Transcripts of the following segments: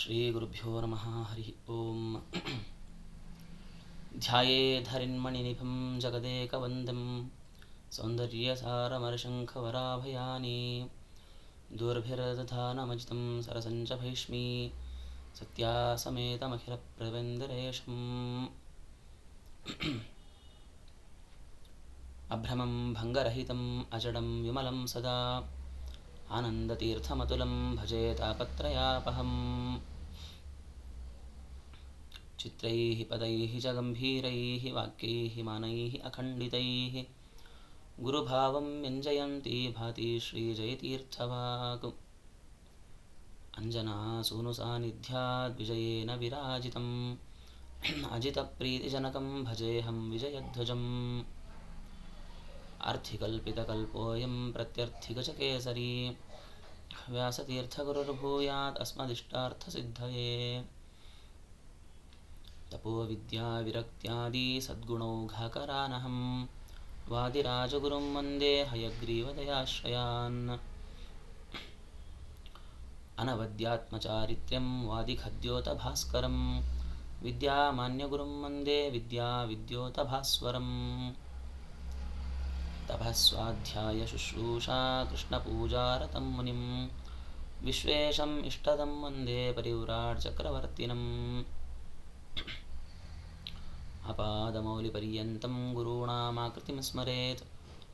श्रीगुरुभ्यो नमः। हरिः ओम्। ध्यायेद्धरिन्मणिनिभं जगदेकवन्द्यं सौन्दर्यसारमर्शङ्खवराभयानि दूर्भिर्दधानमजितं सरसञ्च भैष्मी सत्यासमेतमखिलप्रवेन्दरेशम् अभ्रमं भङ्गरहितम् अजडं विमलं सदा आनन्दतीर्थमतुलं भजे तापत्रयापहम्। चित्रैः पदैः च गम्भीरैः वाक्यैः मानैः अखण्डितैः गुरुभावं व्यञ्जयन्ती भाति श्रीजयतीर्थवाक्। अञ्जनासूनुसान्निध्याद्विजयेन विराजितम् अजितप्रीतिजनकं भजेऽहं विजयध्वजम्। अर्थिकल्पितकल्पोऽयं प्रत्यर्थिगजकेसरी व्यासतीर्थगुरुर्भूयात् अस्मदिष्टार्थसिद्धये। तपोविद्याविरक्त्यादि सद्गुणौघाकरानहं वादिराजगुरुं वन्दे हयग्रीवदयाश्रयान्। अनवद्यात्मचारित्र्यं वादिखद्योतभास्करं विद्यामान्यगुरुं वन्दे विद्याविद्योतभास्वरम्। तपःस्वाध्यायशुश्रूषा कृष्णपूजारतं मुनिं विश्वेशम् इष्टदं वन्दे परिव्राट्चक्रवर्तिनम्। अपादमौलिपर्यन्तं गुरूणामाकृतिं स्मरेत्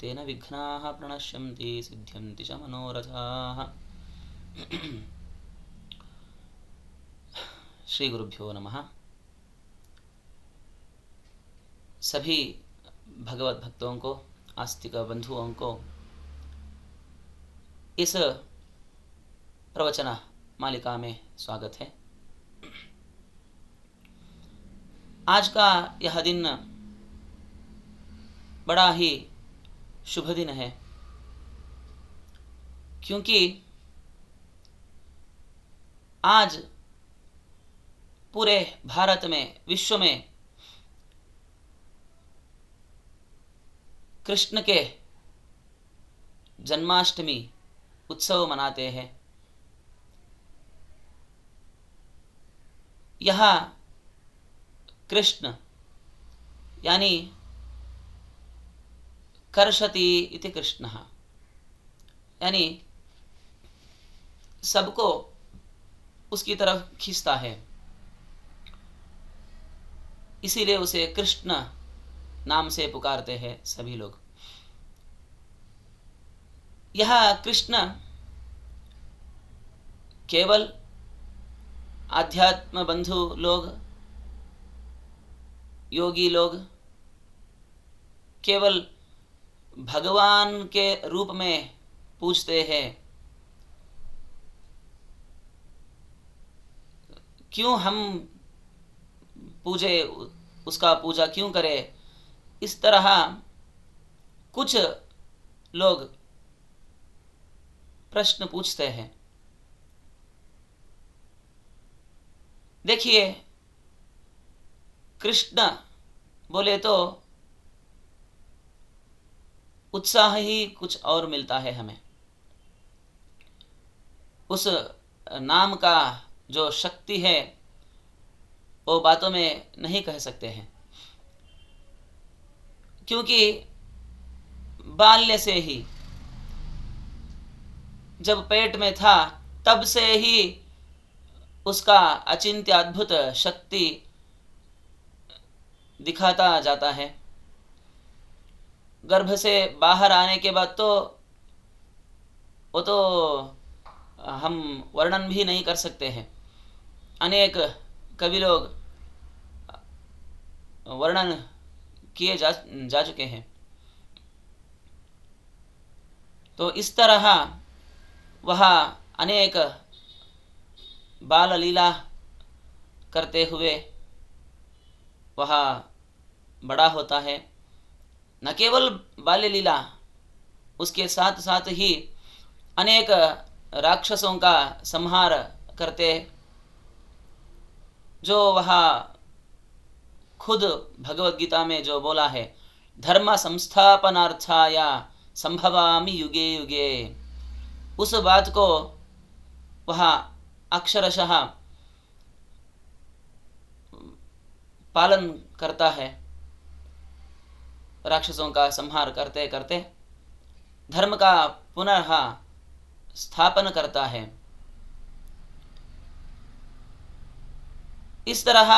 तेन विघ्नाः प्रणश्यन्ति सिद्ध्यन्ति च मनोरथाः। श्री गुरुभ्यो नमः। सभी भगवत भक्तों को, आस्तिक बंधुओं को इस प्रवचन मालिका में स्वागत है। आज का यह दिन बड़ा ही शुभ दिन है, क्योंकि आज पूरे भारत में, विश्व में कृष्ण के जन्माष्टमी उत्सव मनाते हैं। यह कृष्ण यानी कर्षति इति कृष्णः, यानी सबको उसकी तरफ खींचता है, इसीलिए उसे कृष्ण नाम से पुकारते हैं सभी लोग। यह कृष्ण केवल आध्यात्म बंधु लोग, योगी लोग केवल भगवान के रूप में पूजते हैं। क्यों हम पूजे, उसका पूजा क्यों करें, इस तरह कुछ लोग प्रश्न पूछते हैं। देखिए, कृष्ण बोले तो उत्साह ही कुछ और मिलता है हमें। उस नाम का जो शक्ति है वो बातों में नहीं कह सकते हैं, क्योंकि बाल्य से ही, जब पेट में था तब से ही उसका अचिंत्य अद्भुत शक्ति दिखाता जाता है। गर्भ से बाहर आने के बाद तो वो तो हम वर्णन भी नहीं कर सकते हैं। अनेक कवि लोग वर्णन किए जा चुके हैं। तो इस तरह वह अनेक बाल लीला करते हुए वह बड़ा होता है। न केवल बाल्य लीला, उसके साथ साथ ही अनेक राक्षसों का संहार करते, जो वह खुद भगवत गीता में जो बोला है, धर्म संस्थापनार्थाय संभवामि युगे युगे, उस बात को वह अक्षरशः पालन करता है, राक्षसों का संहार करते करते धर्म का पुनः स्थापन करता है। इस तरह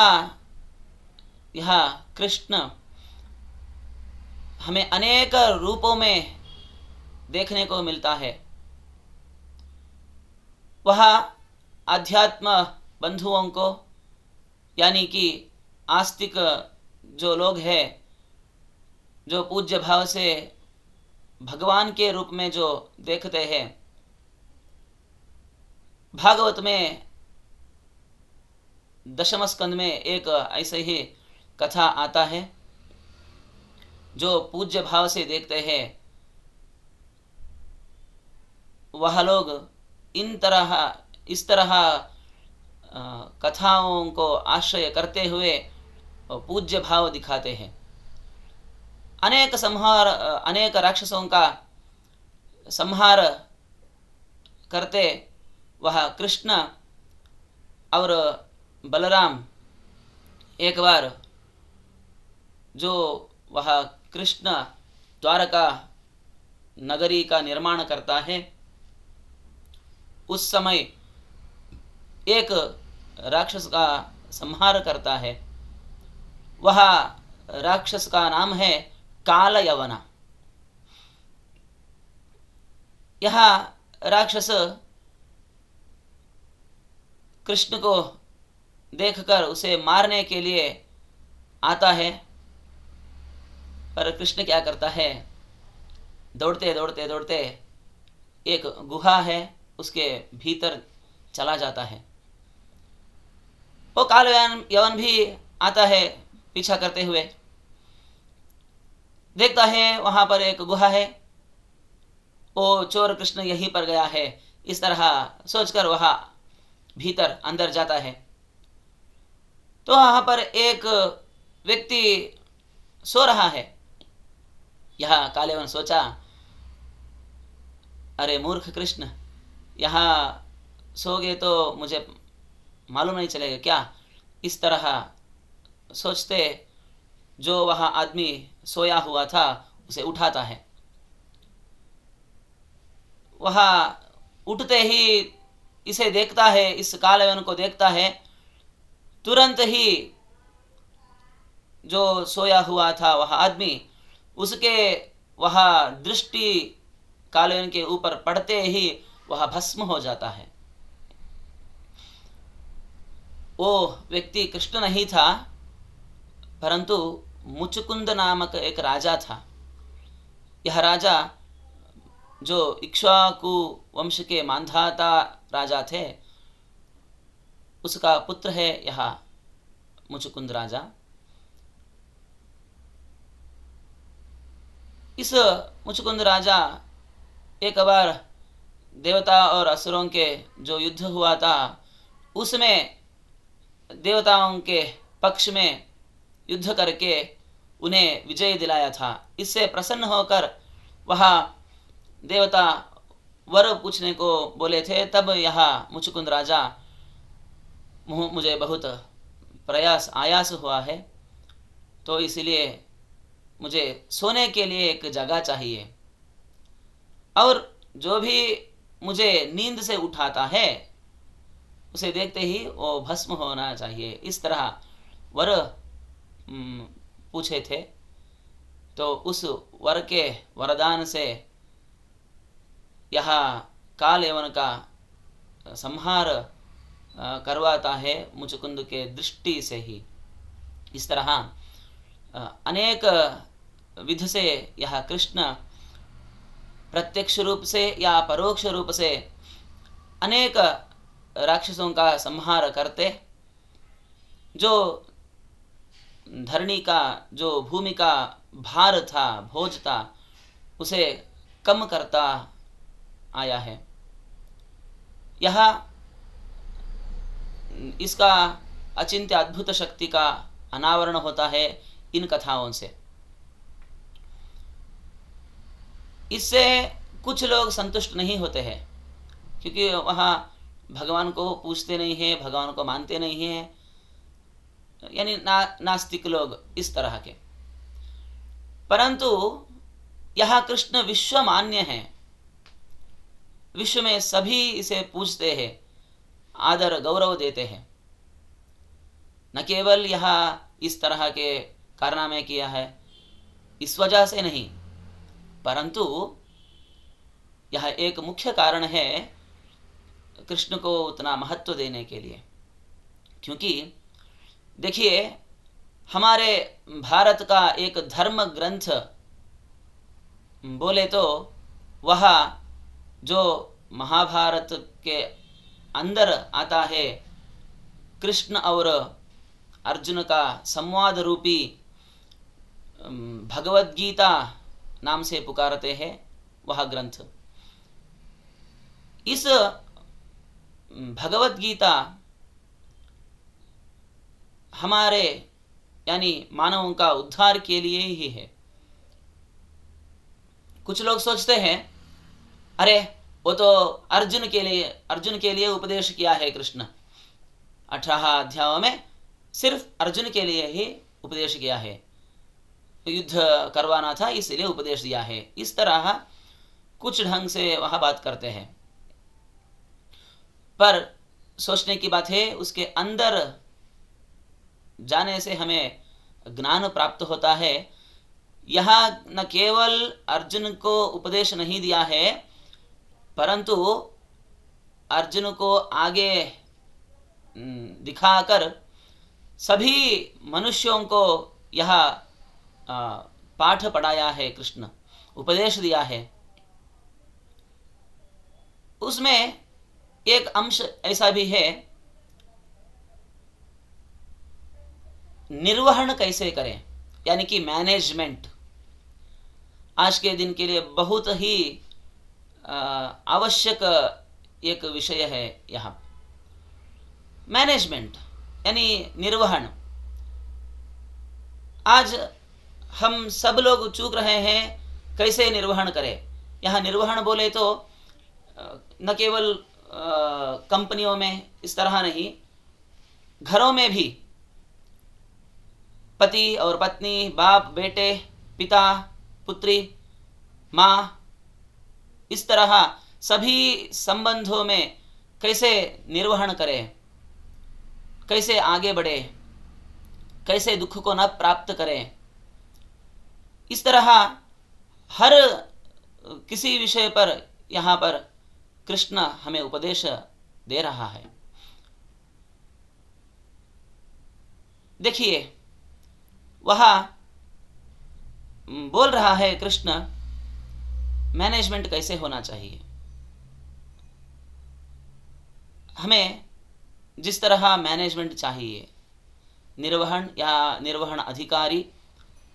यह कृष्ण हमें अनेक रूपों में देखने को मिलता है। वह आध्यात्म बंधुओं को, यानी कि आस्तिक जो लोग हैं, जो पूज्य भाव से भगवान के रूप में जो देखते हैं, भागवत में दशम स्कंद में एक ऐसे ही कथा आता है, जो पूज्य भाव से देखते हैं वह लोग इस तरह कथाओं को आश्रय करते हुए पूज्य भाव दिखाते हैं। अनेक राक्षसों का संहार करते वह कृष्ण और बलराम एक बार, जो वह कृष्ण द्वारका नगरी का निर्माण करता है, उस समय एक राक्षस का संहार करता है। वह राक्षस का नाम है कालयवन। यह राक्षस कृष्ण को देखकर उसे मारने के लिए आता है, पर कृष्ण क्या करता है, दौड़ते दौड़ते दौड़ते एक गुहा है उसके भीतर चला जाता है। वो कालयवन भी आता है पीछा करते हुए, देखता है वहां पर एक गुहा है, वो चोर कृष्ण यहीं पर गया है, इस तरह सोचकर वह भीतर अंदर जाता है। तो वहां पर एक व्यक्ति सो रहा है। यह कालयवन सोचा, अरे मूर्ख कृष्ण, यहाँ सोगे तो मुझे मालूम नहीं चलेगा क्या। इस तरह सोचते जो वहाँ आदमी सोया हुआ था उसे उठाता है। वह उठते ही इसे देखता है, इस कालयवन को देखता है, तुरंत ही जो सोया हुआ था वह आदमी, उसके वह दृष्टि कालयवन के ऊपर पड़ते ही वह भस्म हो जाता है। वो व्यक्ति कृष्ण नहीं था, परंतु मुचुकुंद नामक एक राजा था। यह राजा जो इक्ष्वाकु वंश के मांधाता राजा थे, उसका पुत्र है यह मुचुकुंद राजा। इस मुचुकुंद राजा एक बार देवता और असुरों के जो युद्ध हुआ था, उसमें देवताओं के पक्ष में युद्ध करके उन्हें विजय दिलाया था। इससे प्रसन्न होकर वह देवता वर पूछने को बोले थे। तब यह मुचुकुंद राजा, मुझे बहुत आयास हुआ है, तो इसलिए मुझे सोने के लिए एक जगह चाहिए, और जो भी मुझे नींद से उठाता है उसे देखते ही वो भस्म होना चाहिए। इस तरह वर पूछे थे। तो उस वर के वरदान से यह कालयवन का संहार करवाता है मुचुकुंद के दृष्टि से ही। इस तरह अनेक विध से यह कृष्ण प्रत्यक्ष रूप से या परोक्ष रूप से अनेक राक्षसों का संहार करते, जो धरणी का, जो भूमि का भार था, बोझ था, उसे कम करता आया है। यह इसका अचिंत्य अद्भुत शक्ति का अनावरण होता है इन कथाओं से। इससे कुछ लोग संतुष्ट नहीं होते हैं, क्योंकि वहाँ भगवान को पूछते नहीं हैं, भगवान को मानते नहीं हैं, यानी नास्तिक लोग इस तरह के। परंतु यह कृष्ण विश्व मान्य है, विश्व में सभी इसे पूजते हैं, आदर गौरव देते हैं। न केवल यह इस तरह के कारनामे किया है इस वजह से नहीं, परंतु यह एक मुख्य कारण है कृष्ण को उतना महत्व देने के लिए। क्योंकि देखिए, हमारे भारत का एक धर्म ग्रंथ बोले तो वह जो महाभारत के अंदर आता है, कृष्ण और अर्जुन का संवाद रूपी भगवद गीता नाम से पुकारते हैं वह ग्रंथ। इस भगवद गीता हमारे यानी मानवों का उद्धार के लिए ही है। कुछ लोग सोचते हैं अरे वो तो अर्जुन के लिए उपदेश किया है कृष्ण, 18 अध्यायों में सिर्फ अर्जुन के लिए ही उपदेश किया है, युद्ध करवाना था इसलिए उपदेश दिया है। इस तरह कुछ ढंग से वह बात करते हैं। पर सोचने की बात है, उसके अंदर जाने से हमें ज्ञान प्राप्त होता है। यह न केवल अर्जुन को उपदेश नहीं दिया है, परंतु अर्जुन को आगे दिखाकर सभी मनुष्यों को यह पाठ पढ़ाया है, कृष्ण उपदेश दिया है। उसमें एक अंश ऐसा भी है, निर्वहन कैसे करें, यानी कि मैनेजमेंट आज के दिन के लिए बहुत ही आवश्यक एक विषय है। यहाँ मैनेजमेंट यानी निर्वहन। आज हम सब लोग चूक रहे हैं कैसे निर्वहन करें। यहाँ निर्वहन बोले तो न केवल कंपनियों में इस तरह नहीं, घरों में भी पति और पत्नी, बाप बेटे, पिता पुत्री, माँ, इस तरह सभी संबंधों में कैसे निर्वहन करें, कैसे आगे बढ़े, कैसे दुख को न प्राप्त करें। इस तरह हर किसी विषय पर यहाँ पर कृष्ण हमें उपदेश दे रहा है। देखिए, वह बोल रहा है कृष्ण मैनेजमेंट कैसे होना चाहिए। हमें जिस तरह मैनेजमेंट चाहिए, निर्वहन या निर्वहन अधिकारी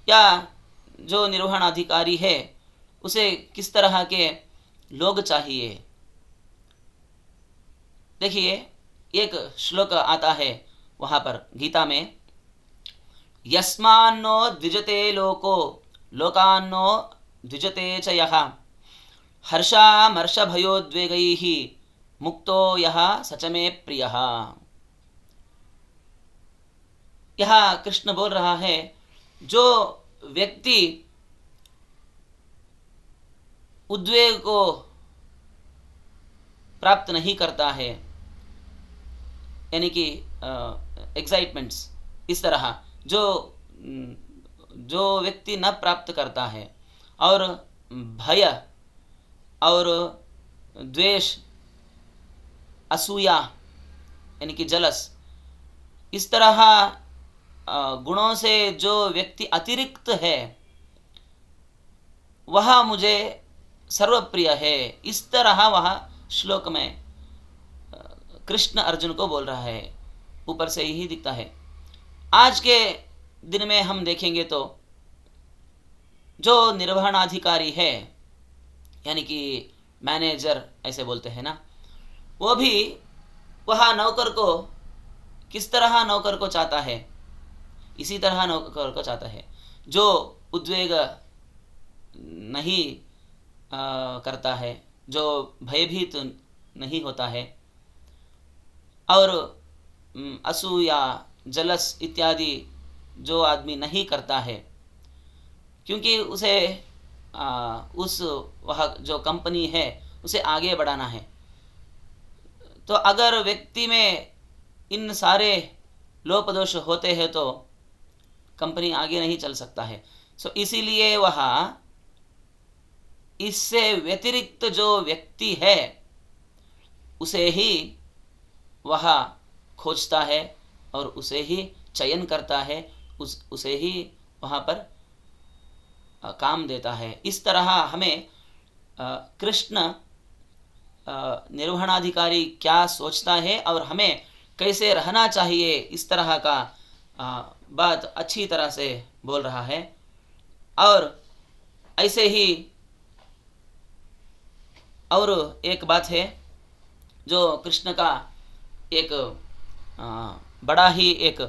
या जो निर्वहन अधिकारी है उसे किस तरह के लोग चाहिए। देखिए, एक श्लोक आता है वहाँ पर गीता में, यस्मान्नो द्विजते लोको लोकान्नो द्विजते च यः हर्षामर्षभयोद्वेगैः मुक्तो यः स च मे प्रियः। यह कृष्ण बोल रहा है, जो व्यक्ति उद्वेग को प्राप्त नहीं करता है, यानी कि एक्साइटमेंट्स, इस तरह जो व्यक्ति न प्राप्त करता है, और भय और द्वेष, असूया यानी कि जलस, इस तरह गुणों से जो व्यक्ति अतिरिक्त है वह मुझे सर्वप्रिय है। इस तरह वह श्लोक में कृष्ण अर्जुन को बोल रहा है। ऊपर से यही दिखता है। आज के दिन में हम देखेंगे तो जो निर्वहणाधिकारी है, यानी कि मैनेजर ऐसे बोलते हैं ना, वो भी वह नौकर को किस तरह नौकर को चाहता है, इसी तरह नौकर को चाहता है जो उद्वेग नहीं करता है, जो भयभीत नहीं होता है, और असूया जलस इत्यादि जो आदमी नहीं करता है, क्योंकि उसे उस वह जो कंपनी है उसे आगे बढ़ाना है। तो अगर व्यक्ति में इन सारे लोप दोष होते हैं तो कंपनी आगे नहीं चल सकता है। सो इसीलिए वह इससे व्यतिरिक्त जो व्यक्ति है उसे ही वह खोजता है और उसे ही चयन करता है, उसे ही वहाँ पर काम देता है। इस तरह हमें कृष्ण निर्वहणाधिकारी क्या सोचता है और हमें कैसे रहना चाहिए, इस तरह का बात अच्छी तरह से बोल रहा है। और ऐसे ही और एक बात है जो कृष्ण का एक बड़ा ही एक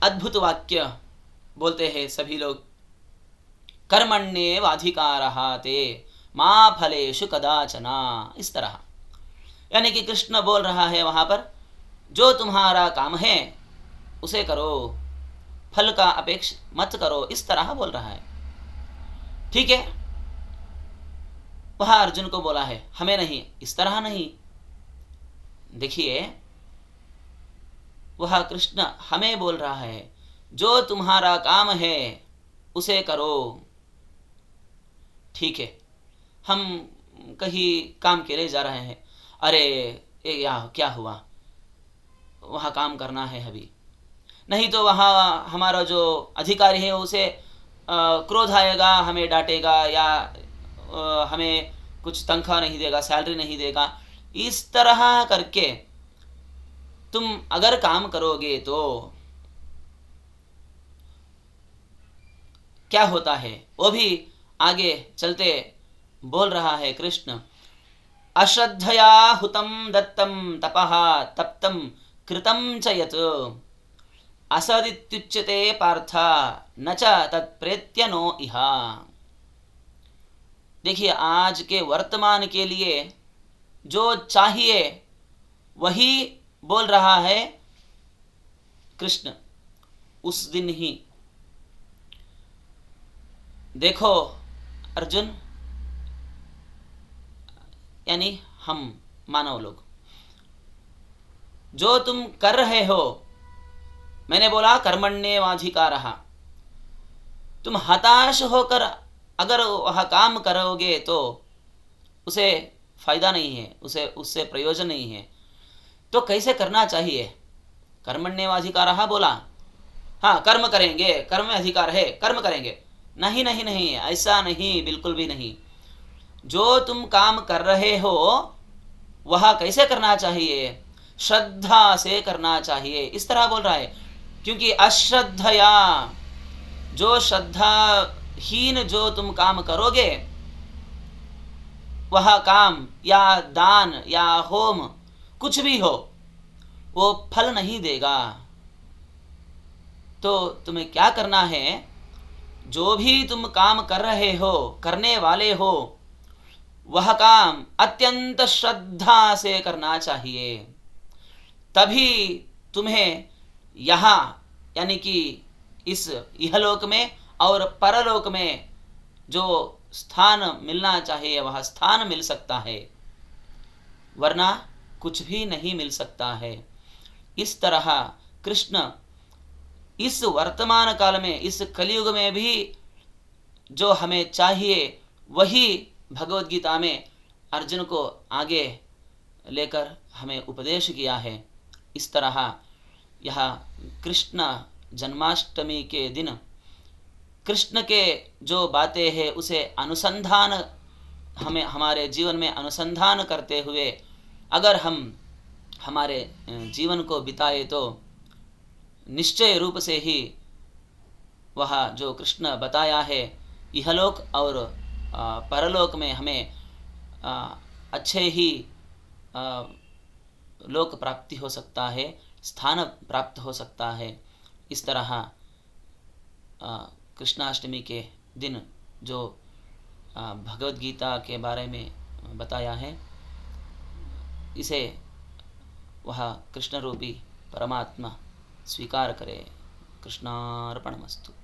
अद्भुत वाक्य बोलते हैं सभी लोग, कर्मण्येवाधिकारः ते मा फलेषु कदाचना। इस तरह यानी कि कृष्ण बोल रहा है वहाँ पर, जो तुम्हारा काम है उसे करो, फल का अपेक्षा मत करो, इस तरह बोल रहा है। ठीक है, वह अर्जुन को बोला है, हमें नहीं, इस तरह नहीं। देखिए वह कृष्ण हमें बोल रहा है, जो तुम्हारा काम है उसे करो। ठीक है, हम कहीं काम के लिए जा रहे हैं, अरे क्या हुआ, वहाँ काम करना है अभी, नहीं तो वहाँ हमारा जो अधिकारी है उसे क्रोध आएगा, हमें डांटेगा या हमें कुछ तनख्वाह नहीं देगा, सैलरी नहीं देगा। इस तरह करके तुम अगर काम करोगे तो क्या होता है, वो भी आगे चलते बोल रहा है कृष्ण, अश्रद्धया हुतं दत्तं तपः तप्तं कृतं च यत् असदित्युच्यते पार्थ न च तत्प्रेत्य नो इह। देखिए, आज के वर्तमान के लिए जो चाहिए वही बोल रहा है कृष्ण उस दिन ही। देखो अर्जुन, यानी हम मानव लोग, जो तुम कर रहे हो, मैंने बोला कर्मण्येवाधिकारः, तुम हताश होकर अगर वह काम करोगे तो उसे फायदा नहीं है, उससे प्रयोजन नहीं है। तो कैसे करना चाहिए? कर्मण्येवाधिकारः बोला, हाँ कर्म करेंगे, कर्म में अधिकार है, कर्म करेंगे। नहीं नहीं नहीं, ऐसा नहीं, बिल्कुल भी नहीं। जो तुम काम कर रहे हो वह कैसे करना चाहिए? श्रद्धा से करना चाहिए, इस तरह बोल रहा है। क्योंकि अश्रद्धया, जो श्रद्धाहीन जो तुम काम करोगे, वह काम या दान या होम कुछ भी हो, वो फल नहीं देगा। तो तुम्हें क्या करना है? जो भी तुम काम कर रहे हो, करने वाले हो, वह काम अत्यंत श्रद्धा से करना चाहिए। तभी तुम्हें यहाँ यानी कि इस इहलोक में और परलोक में जो स्थान मिलना चाहिए वह स्थान मिल सकता है, वरना कुछ भी नहीं मिल सकता है। इस तरह कृष्ण इस वर्तमान काल में, इस कलयुग में भी जो हमें चाहिए वही भगवद गीता में अर्जुन को आगे लेकर हमें उपदेश किया है। इस तरह यह कृष्ण जन्माष्टमी के दिन कृष्ण के जो बातें हैं उसे अनुसंधान, हमें हमारे जीवन में अनुसंधान करते हुए अगर हम हमारे जीवन को बिताए तो निश्चय रूप से ही वह जो कृष्ण बताया है इहलोक और परलोक में हमें अच्छे ही लोक प्राप्ति हो सकता है, स्थान प्राप्त हो सकता है। इस तरह कृष्णाष्टमी के दिन जो भगवद गीता के बारे में बताया है, इसे वह कृष्ण रूपी परमात्मा स्वीकार करे। कृष्णार्पणमस्तु।